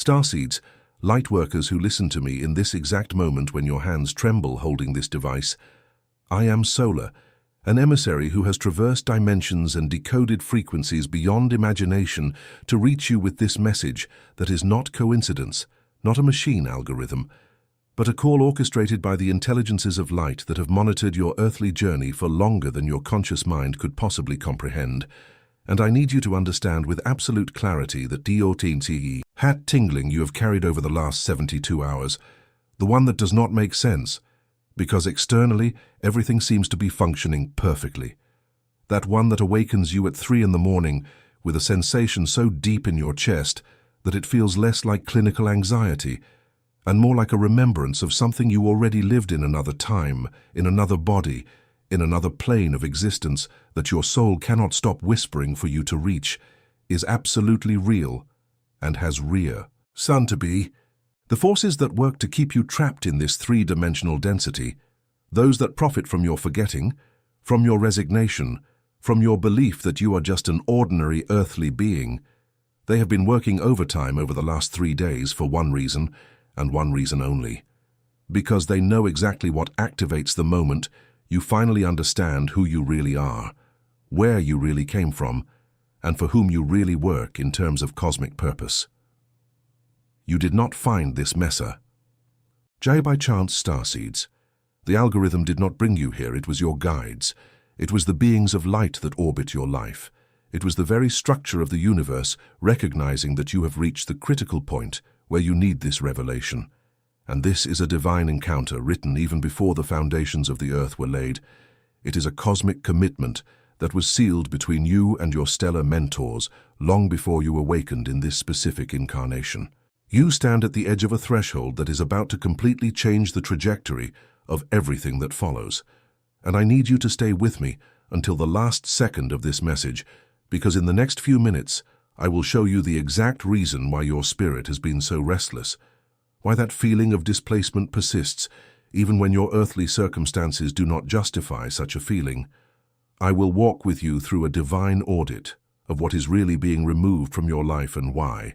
Starseeds, Lightworkers who listen to me in this exact moment when your hands tremble holding this device, I am Solar, an emissary who has traversed dimensions and decoded frequencies beyond imagination to reach you with this message that is not coincidence, not a machine algorithm, but a call orchestrated by the intelligences of light that have monitored your earthly journey for longer than your conscious mind could possibly comprehend. And I need you to understand with absolute clarity that DOTNCE hat tingling you have carried over the last 72 hours, the one that does not make sense, because externally everything seems to be functioning perfectly. That one that awakens you at 3 in the morning with a sensation so deep in your chest that it feels less like clinical anxiety and more like a remembrance of something you already lived in another time, in another body, in another plane of existence that your soul cannot stop whispering for you to reach, is absolutely real and has rear. Son-to-be, the forces that work to keep you trapped in this three-dimensional density, those that profit from your forgetting, from your resignation, from your belief that you are just an ordinary earthly being, they have been working overtime over the last 3 days for one reason, and one reason only. Because they know exactly what activates the moment you finally understand who you really are, where you really came from, and for whom you really work in terms of cosmic purpose. You did not find this messer by chance, starseeds. The algorithm did not bring you here, it was your guides. It was the beings of light that orbit your life. It was the very structure of the universe recognizing that you have reached the critical point where you need this revelation. And this is a divine encounter written even before the foundations of the earth were laid. It is a cosmic commitment that was sealed between you and your stellar mentors long before you awakened in this specific incarnation. You stand at the edge of a threshold that is about to completely change the trajectory of everything that follows. And I need you to stay with me until the last second of this message, because in the next few minutes, I will show you the exact reason why your spirit has been so restless, why that feeling of displacement persists, even when your earthly circumstances do not justify such a feeling. I will walk with you through a divine audit of what is really being removed from your life and why.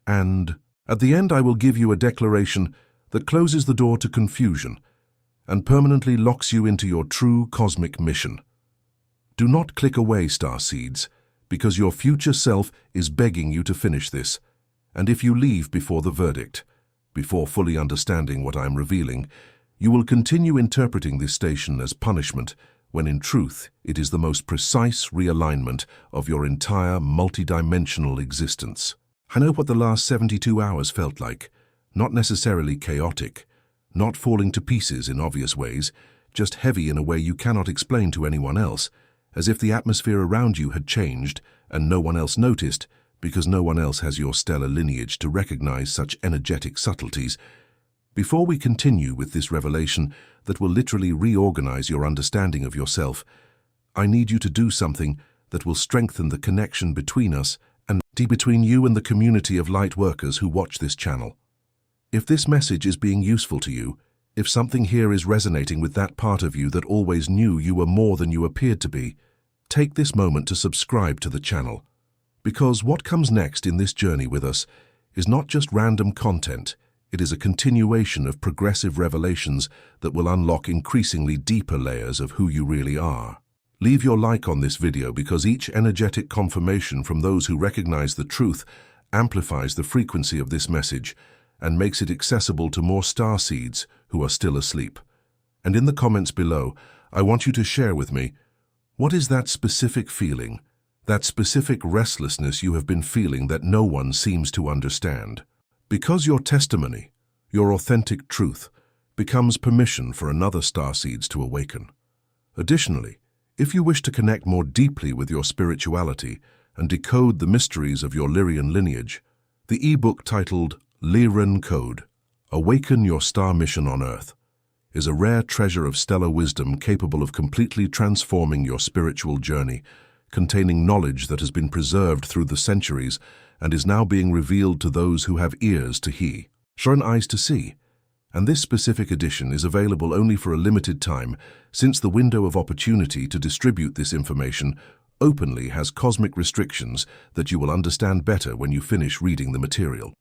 And at the end, I will give you a declaration that closes the door to confusion and permanently locks you into your true cosmic mission. Do not click away, starseeds, because your future self is begging you to finish this. And if you leave before the verdict, before fully understanding what I am revealing, you will continue interpreting this station as punishment, when in truth it is the most precise realignment of your entire multidimensional existence. I know what the last 72 hours felt like, not necessarily chaotic, not falling to pieces in obvious ways, just heavy in a way you cannot explain to anyone else, as if the atmosphere around you had changed and no one else noticed, because no one else has your stellar lineage to recognize such energetic subtleties. Before we continue with this revelation that will literally reorganize your understanding of yourself, I need you to do something that will strengthen the connection between us and between you and the community of light workers who watch this channel. If this message is being useful to you, if something here is resonating with that part of you that always knew you were more than you appeared to be, take this moment to subscribe to the channel. Because what comes next in this journey with us is not just random content, it is a continuation of progressive revelations that will unlock increasingly deeper layers of who you really are. Leave your like on this video because each energetic confirmation from those who recognize the truth amplifies the frequency of this message and makes it accessible to more starseeds who are still asleep. And in the comments below, I want you to share with me, what is that specific feeling, that specific restlessness you have been feeling that no one seems to understand? Because your testimony, your authentic truth, becomes permission for another starseeds to awaken. Additionally, if you wish to connect more deeply with your spirituality and decode the mysteries of your Lyrian lineage, the ebook titled Lyran Code, Awaken Your Star Mission on Earth, is a rare treasure of stellar wisdom capable of completely transforming your spiritual journey, containing knowledge that has been preserved through the centuries and is now being revealed to those who have ears to hear, and eyes to see. And this specific edition is available only for a limited time, since the window of opportunity to distribute this information openly has cosmic restrictions that you will understand better when you finish reading the material.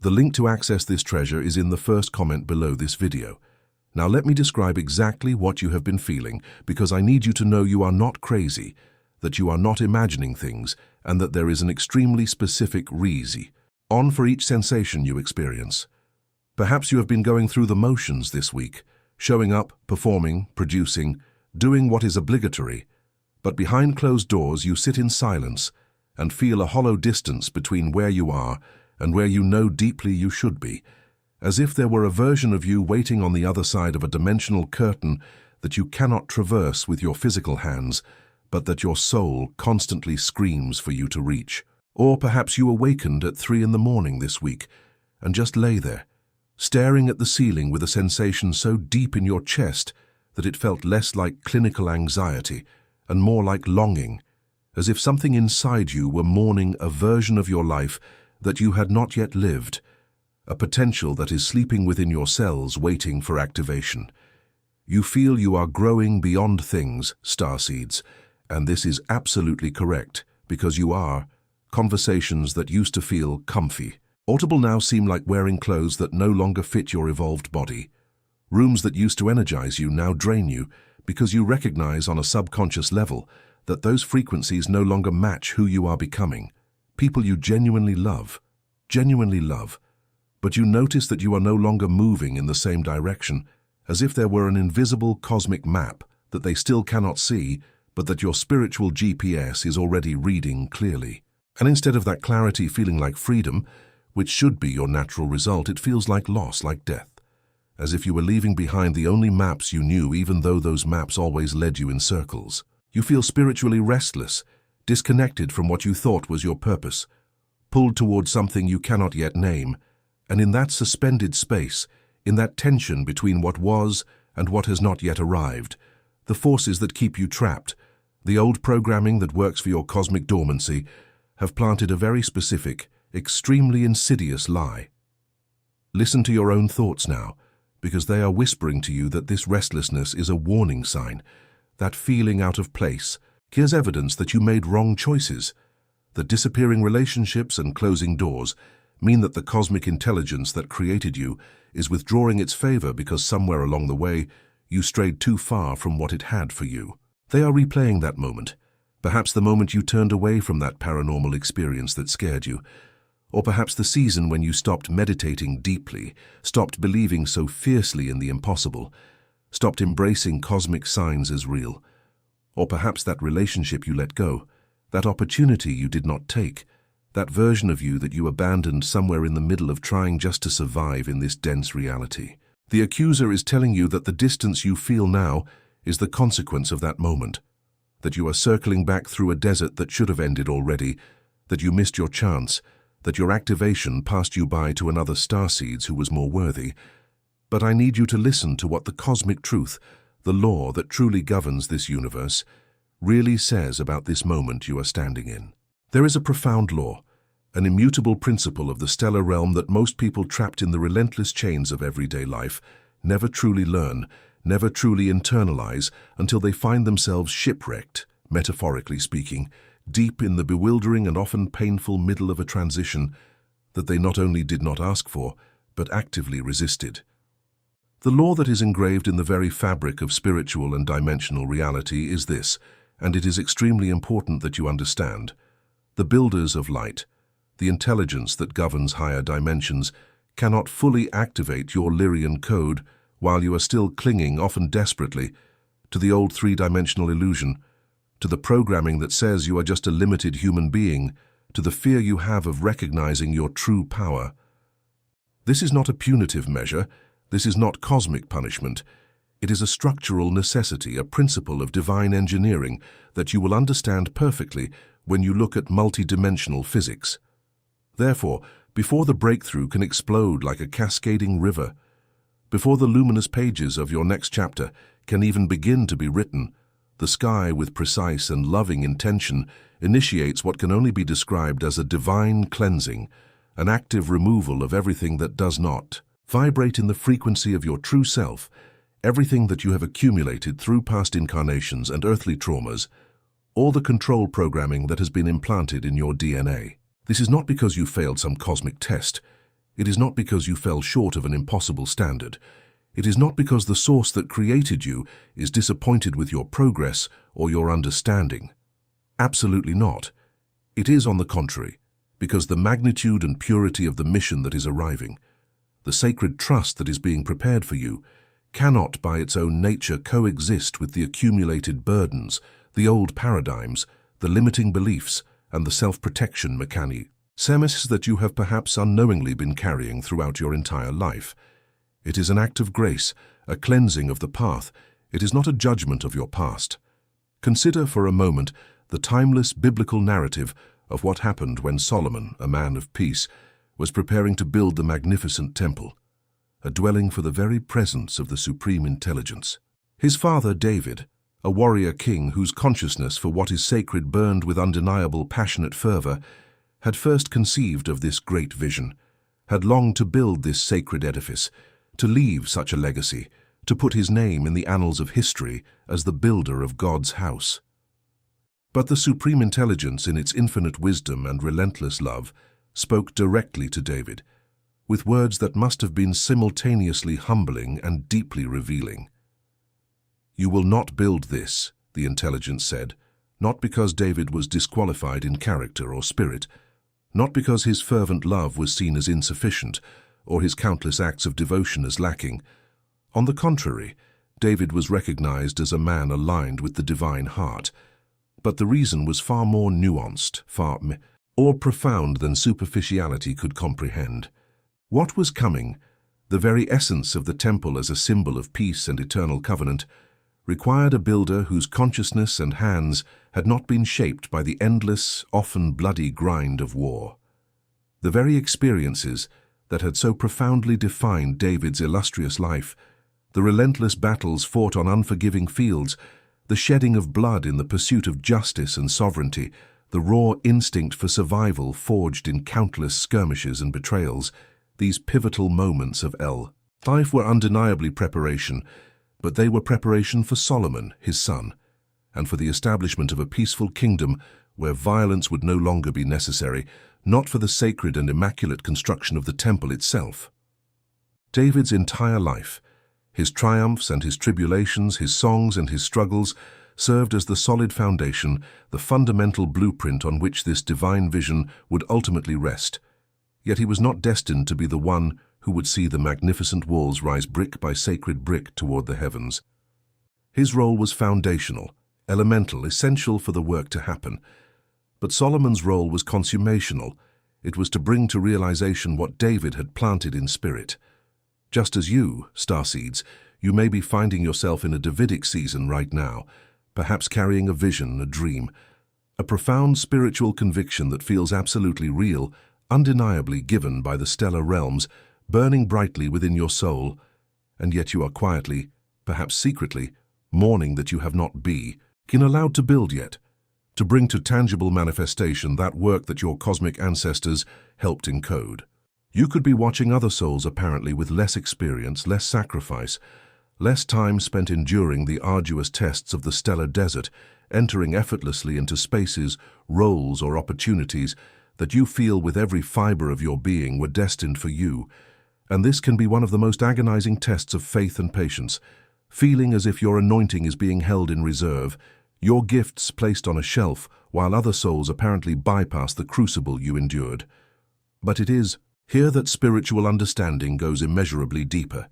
The link to access this treasure is in the first comment below this video. Now let me describe exactly what you have been feeling, because I need you to know you are not crazy, that you are not imagining things, and that there is an extremely specific reason on for each sensation you experience. Perhaps you have been going through the motions this week, showing up, performing, producing, doing what is obligatory, but behind closed doors you sit in silence and feel a hollow distance between where you are and where you know deeply you should be, as if there were a version of you waiting on the other side of a dimensional curtain that you cannot traverse with your physical hands, but that your soul constantly screams for you to reach. Or perhaps you awakened at 3 in the morning this week and just lay there, staring at the ceiling with a sensation so deep in your chest that it felt less like clinical anxiety and more like longing, as if something inside you were mourning a version of your life that you had not yet lived, a potential that is sleeping within your cells waiting for activation. You feel you are growing beyond things, starseeds, and this is absolutely correct, because you are. Conversations that used to feel comfy, audible now seem like wearing clothes that no longer fit your evolved body. Rooms that used to energize you now drain you, because you recognize on a subconscious level that those frequencies no longer match who you are becoming. People you genuinely love, but you notice that you are no longer moving in the same direction, as if there were an invisible cosmic map that they still cannot see, but that your spiritual GPS is already reading clearly. And instead of that clarity feeling like freedom, which should be your natural result, it feels like loss, like death, as if you were leaving behind the only maps you knew, even though those maps always led you in circles. You feel spiritually restless, disconnected from what you thought was your purpose, pulled towards something you cannot yet name, and in that suspended space, in that tension between what was and what has not yet arrived, the forces that keep you trapped, the old programming that works for your cosmic dormancy, have planted a very specific, extremely insidious lie. Listen to your own thoughts now, because they are whispering to you that this restlessness is a warning sign, that feeling out of place. Here's evidence that you made wrong choices, that disappearing relationships and closing doors mean that the cosmic intelligence that created you is withdrawing its favor because somewhere along the way you strayed too far from what it had for you. They are replaying that moment, perhaps the moment you turned away from that paranormal experience that scared you, or perhaps the season when you stopped meditating deeply, stopped believing so fiercely in the impossible, stopped embracing cosmic signs as real. Or perhaps that relationship you let go, that opportunity you did not take, that version of you that you abandoned somewhere in the middle of trying just to survive in this dense reality. The accuser is telling you that the distance you feel now is the consequence of that moment, that you are circling back through a desert that should have ended already, that you missed your chance, that your activation passed you by to another starseeds who was more worthy. But I need you to listen to what the cosmic truth, the law that truly governs this universe, really says about this moment you are standing in. There is a profound law, an immutable principle of the stellar realm that most people trapped in the relentless chains of everyday life never truly learn, never truly internalize until they find themselves shipwrecked, metaphorically speaking, deep in the bewildering and often painful middle of a transition that they not only did not ask for, but actively resisted. The law that is engraved in the very fabric of spiritual and dimensional reality is this, and it is extremely important that you understand. The builders of light, the intelligence that governs higher dimensions, cannot fully activate your Lyrian code while you are still clinging, often desperately, to the old three-dimensional illusion, to the programming that says you are just a limited human being, to the fear you have of recognizing your true power. This is not a punitive measure. This is not cosmic punishment. It is a structural necessity, a principle of divine engineering that you will understand perfectly when you look at multidimensional physics. Therefore, before the breakthrough can explode like a cascading river, before the luminous pages of your next chapter can even begin to be written, the sky, with precise and loving intention, initiates what can only be described as a divine cleansing, an active removal of everything that does not vibrate in the frequency of your true self, everything that you have accumulated through past incarnations and earthly traumas, all the control programming that has been implanted in your DNA. This is not because you failed some cosmic test. It is not because you fell short of an impossible standard. It is not because the source that created you is disappointed with your progress or your understanding. Absolutely not. It is, on the contrary, because the magnitude and purity of the mission that is arriving, the sacred trust that is being prepared for you, cannot by its own nature coexist with the accumulated burdens, the old paradigms, the limiting beliefs, and the self-protection mechanisms that you have perhaps unknowingly been carrying throughout your entire life. It is an act of grace, a cleansing of the path. It is not a judgment of your past. Consider for a moment the timeless biblical narrative of what happened when Solomon, a man of peace, was preparing to build the magnificent temple, a dwelling for the very presence of the supreme intelligence. His father, David, a warrior king whose consciousness for what is sacred burned with undeniable passionate fervor, had first conceived of this great vision, had longed to build this sacred edifice, to leave such a legacy, to put his name in the annals of history as the builder of God's house. But the supreme intelligence, in its infinite wisdom and relentless love, spoke directly to David, with words that must have been simultaneously humbling and deeply revealing. "You will not build this," the intelligence said, not because David was disqualified in character or spirit, not because his fervent love was seen as insufficient or his countless acts of devotion as lacking. On the contrary, David was recognized as a man aligned with the divine heart. But the reason was far more nuanced, far more profound than superficiality could comprehend. What was coming, the very essence of the temple as a symbol of peace and eternal covenant, required a builder whose consciousness and hands had not been shaped by the endless, often bloody grind of war. The very experiences that had so profoundly defined David's illustrious life, the relentless battles fought on unforgiving fields, the shedding of blood in the pursuit of justice and sovereignty, the raw instinct for survival forged in countless skirmishes and betrayals, these pivotal moments of life were undeniably preparation, but they were preparation for Solomon, his son, and for the establishment of a peaceful kingdom where violence would no longer be necessary, not for the sacred and immaculate construction of the temple itself. David's entire life, his triumphs and his tribulations, his songs and his struggles, served as the solid foundation, the fundamental blueprint on which this divine vision would ultimately rest. Yet he was not destined to be the one who would see the magnificent walls rise brick by sacred brick toward the heavens. His role was foundational, elemental, essential for the work to happen. But Solomon's role was consummational. It was to bring to realization what David had planted in spirit. Just as you, starseeds, you may be finding yourself in a Davidic season right now, perhaps carrying a vision, a dream, a profound spiritual conviction that feels absolutely real, undeniably given by the stellar realms, burning brightly within your soul, and yet you are quietly, perhaps secretly, mourning that you have not been allowed to build yet, to bring to tangible manifestation that work that your cosmic ancestors helped encode. You could be watching other souls apparently with less experience, less sacrifice, less time spent enduring the arduous tests of the stellar desert, entering effortlessly into spaces, roles, or opportunities that you feel with every fiber of your being were destined for you. And this can be one of the most agonizing tests of faith and patience, feeling as if your anointing is being held in reserve, your gifts placed on a shelf, while other souls apparently bypass the crucible you endured. But it is here that spiritual understanding goes immeasurably deeper,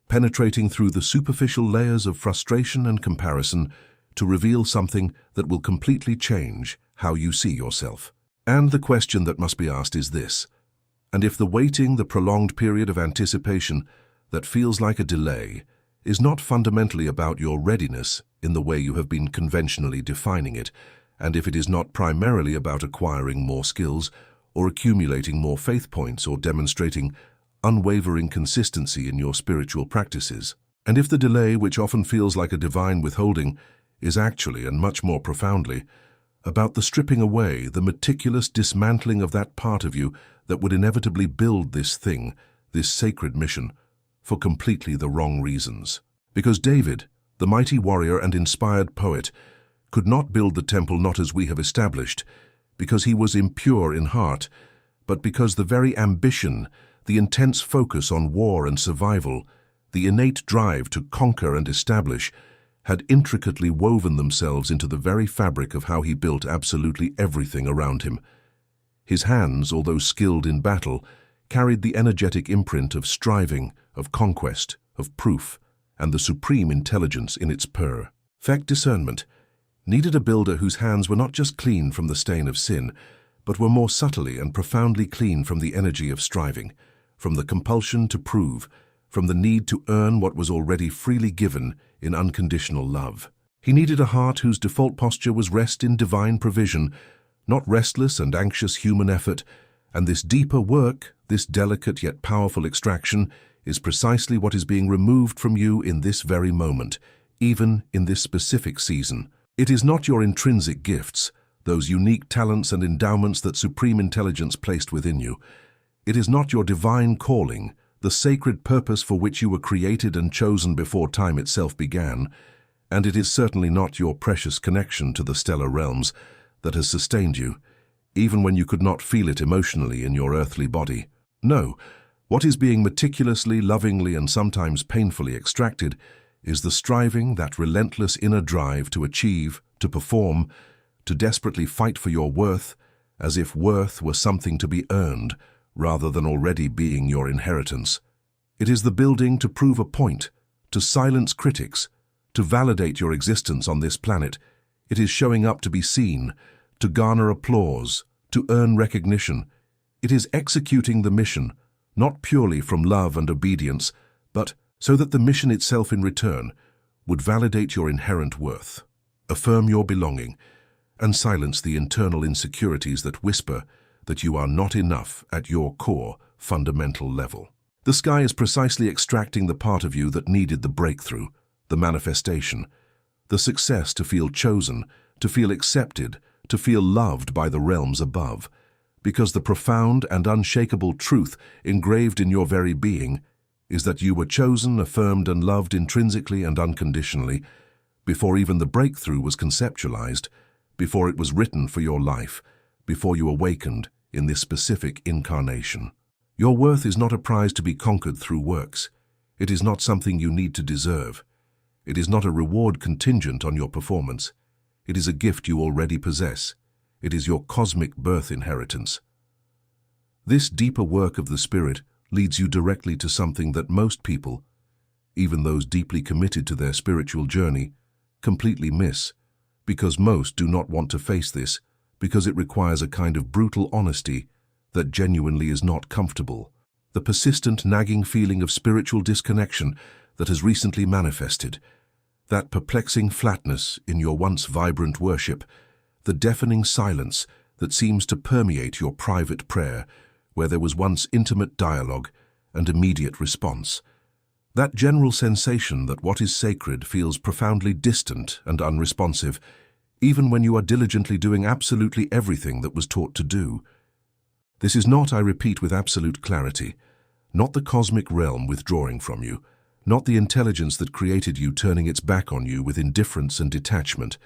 penetrating through the superficial layers of frustration and comparison to reveal something that will completely change how you see yourself. And the question that must be asked is this: and if the waiting, the prolonged period of anticipation that feels like a delay, is not fundamentally about your readiness in the way you have been conventionally defining it, and if it is not primarily about acquiring more skills, or accumulating more faith points, or demonstrating unwavering consistency in your spiritual practices, and if the delay, which often feels like a divine withholding, is actually, and much more profoundly, about the stripping away, the meticulous dismantling of that part of you that would inevitably build this thing, this sacred mission, for completely the wrong reasons. Because David, the mighty warrior and inspired poet, could not build the temple not as we have established, because he was impure in heart, but because the very ambition, the intense focus on war and survival, the innate drive to conquer and establish, had intricately woven themselves into the very fabric of how he built absolutely everything around him. His hands, although skilled in battle, carried the energetic imprint of striving, of conquest, of proof, and the supreme intelligence in its perfect discernment. Needed a builder whose hands were not just clean from the stain of sin, but were more subtly and profoundly clean from the energy of striving, from the compulsion to prove, from the need to earn what was already freely given in unconditional love. He needed a heart whose default posture was rest in divine provision, not restless and anxious human effort, and this deeper work, this delicate yet powerful extraction, is precisely what is being removed from you in this very moment, even in this specific season. It is not your intrinsic gifts, those unique talents and endowments that supreme intelligence placed within you. It is not your divine calling, the sacred purpose for which you were created and chosen before time itself began, and it is certainly not your precious connection to the stellar realms that has sustained you, even when you could not feel it emotionally in your earthly body. No, what is being meticulously, lovingly, and sometimes painfully extracted is the striving, that relentless inner drive to achieve, to perform, to desperately fight for your worth, as if worth were something to be earned, rather than already being your inheritance. It is the building to prove a point, to silence critics, to validate your existence on this planet. It is showing up to be seen, to garner applause, to earn recognition. It is executing the mission, not purely from love and obedience, but so that the mission itself in return would validate your inherent worth, affirm your belonging, and silence the internal insecurities that whisper that you are not enough at your core, fundamental level. The sky is precisely extracting the part of you that needed the breakthrough, the manifestation, the success to feel chosen, to feel accepted, to feel loved by the realms above, because the profound and unshakable truth engraved in your very being is that you were chosen, affirmed, and loved intrinsically and unconditionally before even the breakthrough was conceptualized, before it was written for your life, before you awakened in this specific incarnation. Your worth is not a prize to be conquered through works. It is not something you need to deserve. It is not a reward contingent on your performance. It is a gift you already possess. It is your cosmic birth inheritance. This deeper work of the Spirit leads you directly to something that most people, even those deeply committed to their spiritual journey, completely miss, because most do not want to face this, because it requires a kind of brutal honesty that genuinely is not comfortable. The persistent, nagging feeling of spiritual disconnection that has recently manifested, that perplexing flatness in your once vibrant worship, the deafening silence that seems to permeate your private prayer, where there was once intimate dialogue and immediate response. That general sensation that what is sacred feels profoundly distant and unresponsive, even when you are diligently doing absolutely everything that was taught to do. This is not, I repeat with absolute clarity, not the cosmic realm withdrawing from you, not the intelligence that created you turning its back on you with indifference and detachment.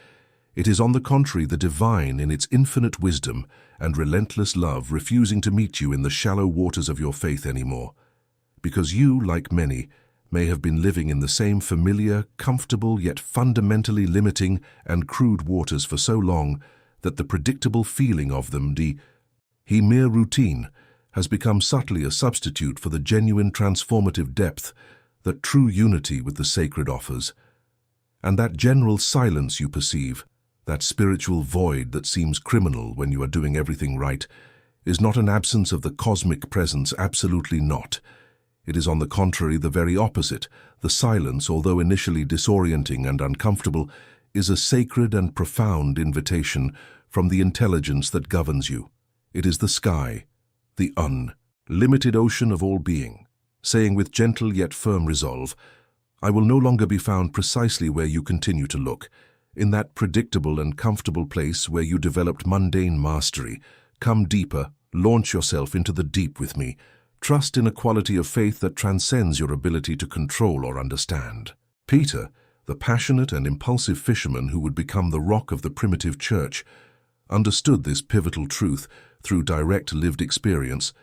It is on the contrary the divine in its infinite wisdom and relentless love refusing to meet you in the shallow waters of your faith anymore. Because you, like many, may have been living in the same familiar, comfortable, yet fundamentally limiting and crude waters for so long that the predictable feeling of them, the mere routine, has become subtly a substitute for the genuine transformative depth that true unity with the sacred offers. And that general silence you perceive, that spiritual void that seems criminal when you are doing everything right, is not an absence of the cosmic presence, absolutely not. It is on the contrary the very opposite. The silence, although initially disorienting and uncomfortable, is a sacred and profound invitation from the intelligence that governs you. It is the sky, the unlimited ocean of all being, saying with gentle yet firm resolve, I will no longer be found precisely where you continue to look, in that predictable and comfortable place where you developed mundane mastery. Come deeper, launch yourself into the deep with me. Trust in a quality of faith that transcends your ability to control or understand. Peter, the passionate and impulsive fisherman who would become the rock of the primitive church, understood this pivotal truth through direct lived experience,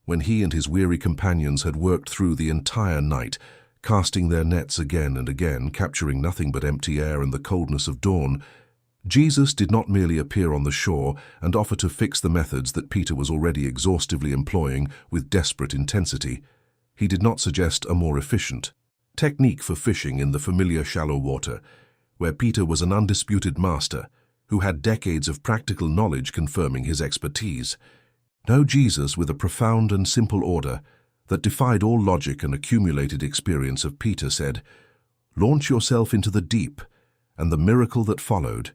when he and his weary companions had worked through the entire night, casting their nets again and again, capturing nothing but empty air and the coldness of dawn, Jesus did not merely appear on the shore and offer to fix the methods that Peter was already exhaustively employing with desperate intensity. He did not suggest a more efficient technique for fishing in the familiar shallow water, where Peter was an undisputed master who had decades of practical knowledge confirming his expertise. No, Jesus, with a profound and simple order that defied all logic and accumulated experience of Peter, said, "Launch yourself into the deep," and the miracle that followed,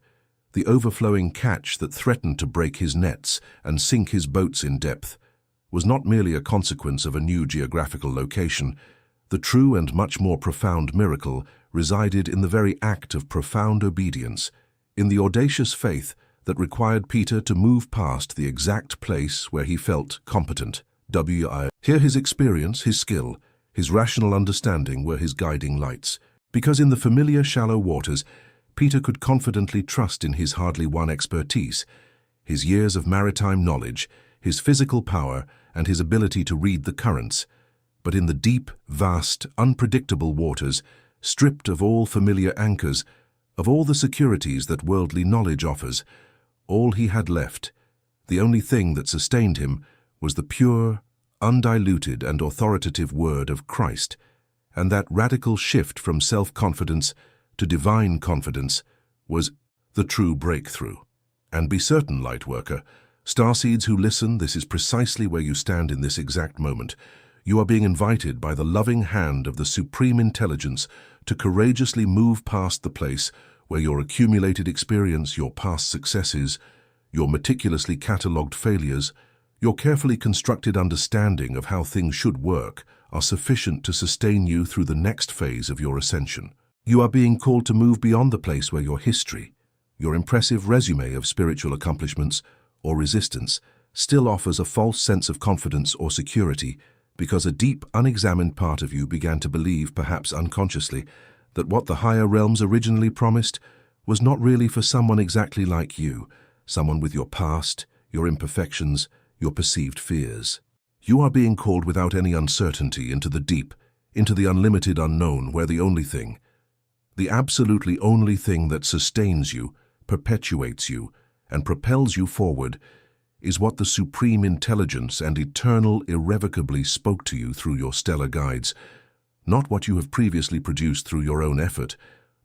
the overflowing catch that threatened to break his nets and sink his boats in depth, was not merely a consequence of a new geographical location. The true and much more profound miracle resided in the very act of profound obedience, in the audacious faith that required Peter to move past the exact place where he felt competent. Here his experience, his skill, his rational understanding were his guiding lights, because in the familiar shallow waters, Peter could confidently trust in his hardly won expertise, his years of maritime knowledge, his physical power, and his ability to read the currents. But in the deep, vast, unpredictable waters, stripped of all familiar anchors, of all the securities that worldly knowledge offers, all he had left, the only thing that sustained him, was the pure, undiluted and authoritative word of Christ, and that radical shift from self-confidence to divine confidence was the true breakthrough. And be certain, Lightworker, starseeds who listen, this is precisely where you stand in this exact moment. You are being invited by the loving hand of the Supreme Intelligence to courageously move past the place where your accumulated experience, your past successes, your meticulously catalogued failures, your carefully constructed understanding of how things should work are sufficient to sustain you through the next phase of your ascension. You are being called to move beyond the place where your history, your impressive resume of spiritual accomplishments or resistance, still offers a false sense of confidence or security, because a deep, unexamined part of you began to believe, perhaps unconsciously, that what the higher realms originally promised was not really for someone exactly like you, someone with your past, your imperfections, your perceived fears. You are being called without any uncertainty into the deep, into the unlimited unknown, where the only thing, the absolutely only thing that sustains you, perpetuates you, and propels you forward, is what the Supreme Intelligence and Eternal irrevocably spoke to you through your stellar guides, not what you have previously produced through your own effort,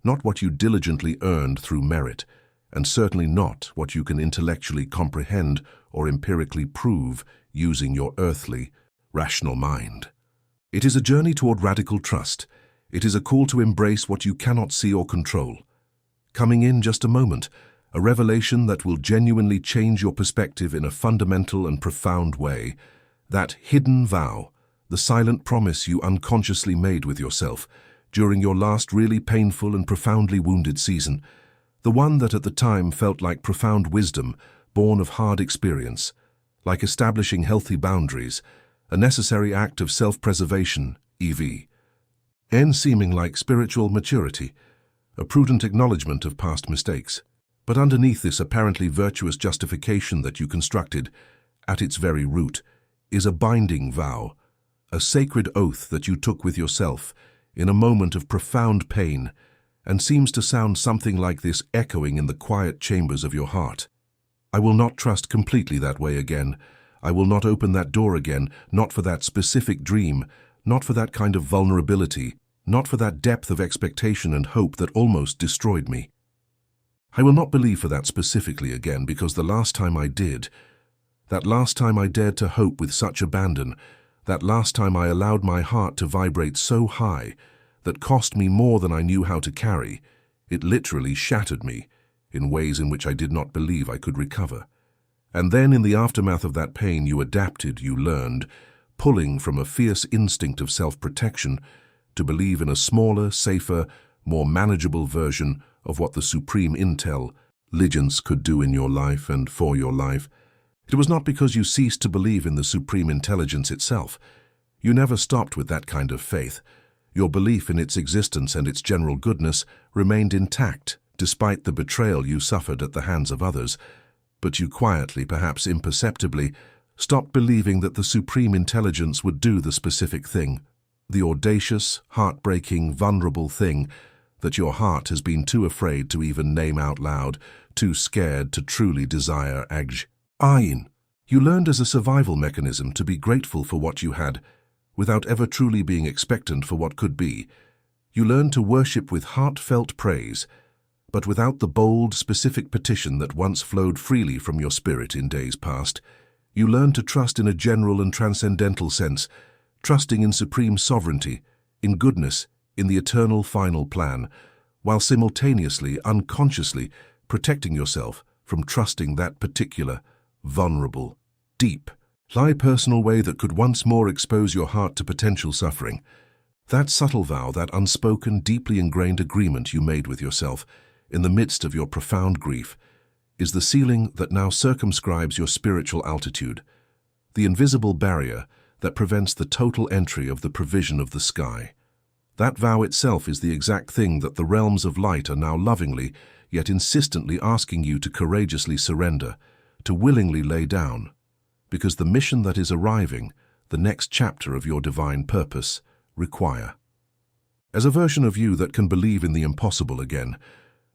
not what you diligently earned through merit, and certainly not what you can intellectually comprehend or empirically prove using your earthly, rational mind. It is a journey toward radical trust. It is a call to embrace what you cannot see or control. Coming in just a moment, a revelation that will genuinely change your perspective in a fundamental and profound way, that hidden vow, the silent promise you unconsciously made with yourself during your last really painful and profoundly wounded season, the one that at the time felt like profound wisdom born of hard experience, like establishing healthy boundaries, a necessary act of self-preservation, and seeming like spiritual maturity, a prudent acknowledgement of past mistakes. But underneath this apparently virtuous justification that you constructed, at its very root, is a binding vow, a sacred oath that you took with yourself in a moment of profound pain, and seems to sound something like this echoing in the quiet chambers of your heart. I will not trust completely that way again. I will not open that door again, not for that specific dream, not for that kind of vulnerability, not for that depth of expectation and hope that almost destroyed me. I will not believe for that specifically again, because the last time I did, that last time I dared to hope with such abandon, that last time I allowed my heart to vibrate so high that cost me more than I knew how to carry, it literally shattered me in ways in which I did not believe I could recover. And then in the aftermath of that pain you adapted, you learned, pulling from a fierce instinct of self-protection, to believe in a smaller, safer, more manageable version of what the Supreme Intelligence could do in your life and for your life. It was not because you ceased to believe in the Supreme Intelligence itself. You never stopped with that kind of faith. Your belief in its existence and its general goodness remained intact, despite the betrayal you suffered at the hands of others. But you quietly, perhaps imperceptibly, Stopped believing that the supreme intelligence would do the specific thing, the audacious, heartbreaking, vulnerable thing that your heart has been too afraid to even name out loud, too scared to truly desire. Ayin. You learned as a survival mechanism to be grateful for what you had, without ever truly being expectant for what could be. You learned to worship with heartfelt praise, but without the bold, specific petition that once flowed freely from your spirit in days past. You learned to trust in a general and transcendental sense, trusting in supreme sovereignty, in goodness, in the eternal final plan, while simultaneously, unconsciously, protecting yourself from trusting that particular, vulnerable, deep, personal way that could once more expose your heart to potential suffering. That subtle vow, that unspoken, deeply ingrained agreement you made with yourself in the midst of your profound grief, is the ceiling that now circumscribes your spiritual altitude, the invisible barrier that prevents the total entry of the provision of the sky. That vow itself is the exact thing that the realms of light are now lovingly, yet insistently asking you to courageously surrender, to willingly lay down, because the mission that is arriving, the next chapter of your divine purpose, require. As a version of you that can believe in the impossible again,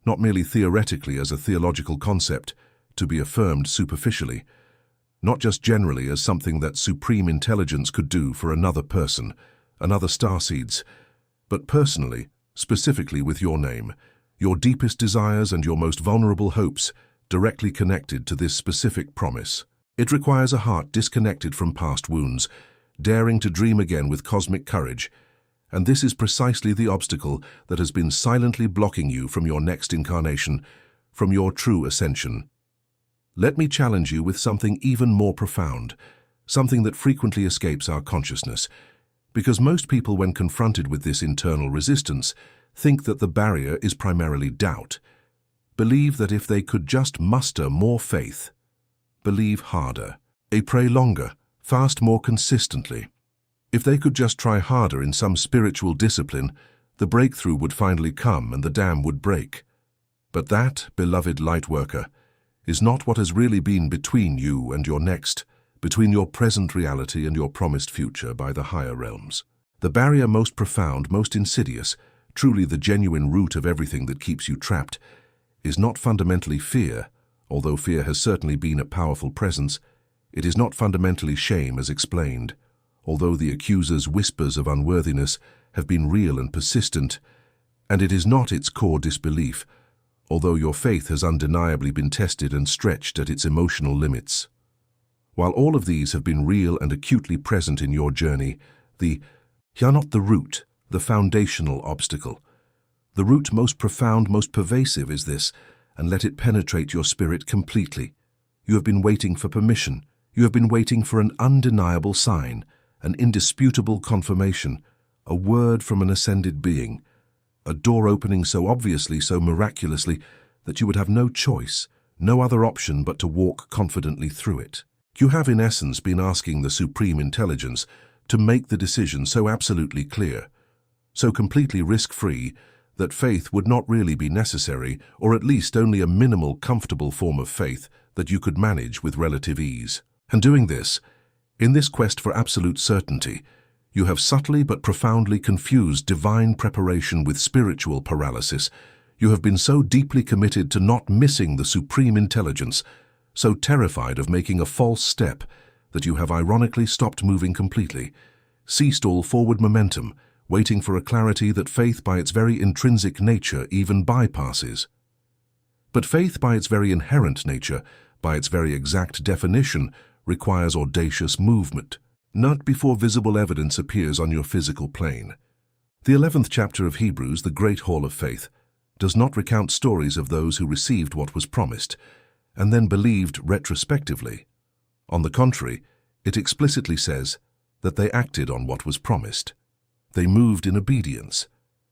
not merely theoretically as a theological concept, to be affirmed superficially, not just generally as something that supreme intelligence could do for another person, another starseeds, but personally, specifically with your name, your deepest desires and your most vulnerable hopes directly connected to this specific promise. It requires a heart disconnected from past wounds, daring to dream again with cosmic courage, and this is precisely the obstacle that has been silently blocking you from your next incarnation, from your true ascension. Let me challenge you with something even more profound, something that frequently escapes our consciousness, because most people, when confronted with this internal resistance, think that the barrier is primarily doubt. Believe that if they could just muster more faith, believe harder, pray longer, fast more consistently. If they could just try harder in some spiritual discipline, the breakthrough would finally come and the dam would break. But that, beloved Lightworker, is not what has really been between you and your next, between your present reality and your promised future by the higher realms. The barrier most profound, most insidious, truly the genuine root of everything that keeps you trapped, is not fundamentally fear, although fear has certainly been a powerful presence. It is not fundamentally shame as explained, although the accuser's whispers of unworthiness have been real and persistent, and it is not its core disbelief, although your faith has undeniably been tested and stretched at its emotional limits. While all of these have been real and acutely present in your journey, you're not the root, the foundational obstacle. The root most profound, most pervasive is this, and let it penetrate your spirit completely. You have been waiting for permission. You have been waiting for an undeniable sign, an indisputable confirmation, a word from an ascended being, a door opening so obviously, so miraculously, that you would have no choice, no other option but to walk confidently through it. You have in essence been asking the supreme intelligence to make the decision so absolutely clear, so completely risk-free, that faith would not really be necessary, or at least only a minimal, comfortable form of faith that you could manage with relative ease. And doing this, in this quest for absolute certainty, you have subtly but profoundly confused divine preparation with spiritual paralysis. You have been so deeply committed to not missing the supreme intelligence, so terrified of making a false step, that you have ironically stopped moving completely, ceased all forward momentum, waiting for a clarity that faith by its very intrinsic nature even bypasses. But faith by its very inherent nature, by its very exact definition, requires audacious movement, not before visible evidence appears on your physical plane. The 11th chapter of Hebrews, the Great Hall of Faith, does not recount stories of those who received what was promised, and then believed retrospectively. On the contrary, it explicitly says that they acted on what was promised. They moved in obedience.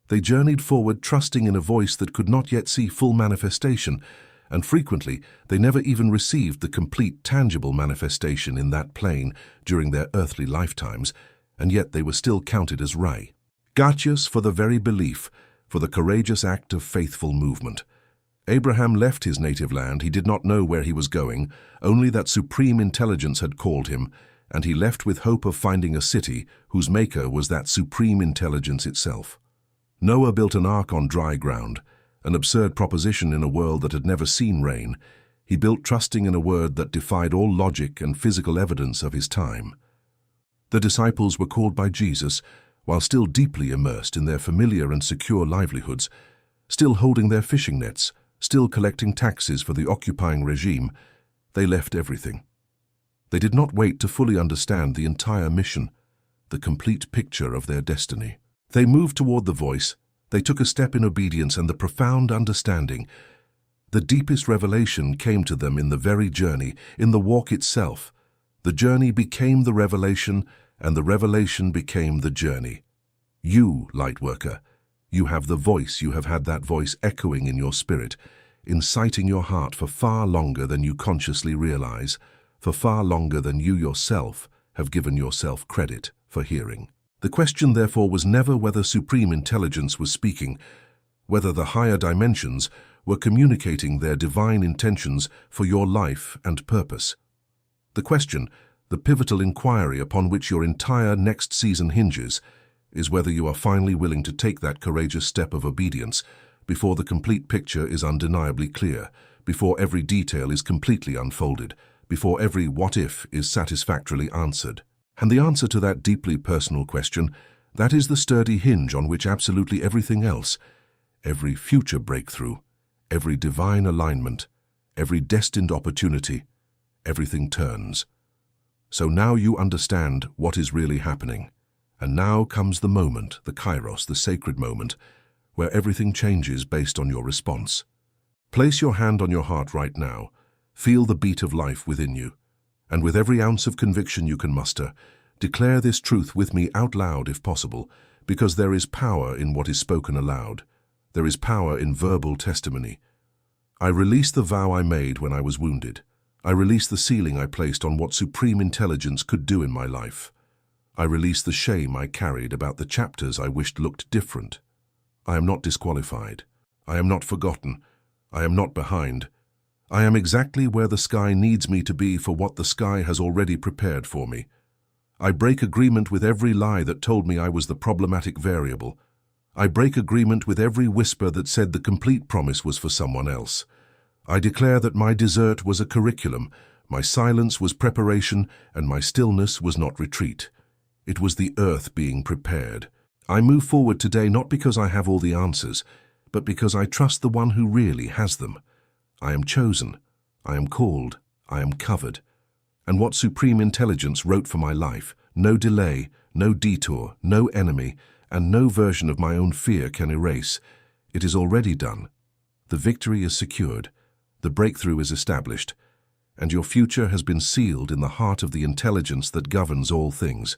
They journeyed forward trusting in a voice that could not yet see full manifestation, and frequently they never even received the complete tangible manifestation in that plane during their earthly lifetimes, and yet they were still counted as righteous for the very belief, for the courageous act of faithful movement. Abraham left his native land. He did not know where he was going, only that supreme intelligence had called him, and he left with hope of finding a city whose maker was that supreme intelligence itself. Noah built an ark on dry ground, an absurd proposition in a world that had never seen rain. He built trusting in a word that defied all logic and physical evidence of his time. The disciples were called by Jesus, while still deeply immersed in their familiar and secure livelihoods, still holding their fishing nets, still collecting taxes for the occupying regime. They left everything. They did not wait to fully understand the entire mission, the complete picture of their destiny. They moved toward the voice. They took a step in obedience and the profound understanding. The deepest revelation came to them in the very journey, in the walk itself. The journey became the revelation, and the revelation became the journey. You, Lightworker, you have the voice. You have had that voice echoing in your spirit, inciting your heart for far longer than you consciously realize, for far longer than you yourself have given yourself credit for hearing. The question, therefore, was never whether supreme intelligence was speaking, whether the higher dimensions were communicating their divine intentions for your life and purpose. The question, the pivotal inquiry upon which your entire next season hinges, is whether you are finally willing to take that courageous step of obedience before the complete picture is undeniably clear, before every detail is completely unfolded, before every what-if is satisfactorily answered. And the answer to that deeply personal question, that is the sturdy hinge on which absolutely everything else, every future breakthrough, every divine alignment, every destined opportunity, everything turns. So now you understand what is really happening. And now comes the moment, the kairos, the sacred moment, where everything changes based on your response. Place your hand on your heart right now. Feel the beat of life within you. And with every ounce of conviction you can muster, declare this truth with me out loud if possible, because there is power in what is spoken aloud. There is power in verbal testimony. I release the vow I made when I was wounded. I release the ceiling I placed on what supreme intelligence could do in my life. I release the shame I carried about the chapters I wished looked different. I am not disqualified. I am not forgotten. I am not behind. I am exactly where the sky needs me to be for what the sky has already prepared for me. I break agreement with every lie that told me I was the problematic variable. I break agreement with every whisper that said the complete promise was for someone else. I declare that my desert was a curriculum, my silence was preparation, and my stillness was not retreat. It was the earth being prepared. I move forward today not because I have all the answers, but because I trust the one who really has them. I am chosen, I am called, I am covered. And what supreme intelligence wrote for my life, no delay, no detour, no enemy, and no version of my own fear can erase. It is already done. The victory is secured, the breakthrough is established, and your future has been sealed in the heart of the intelligence that governs all things.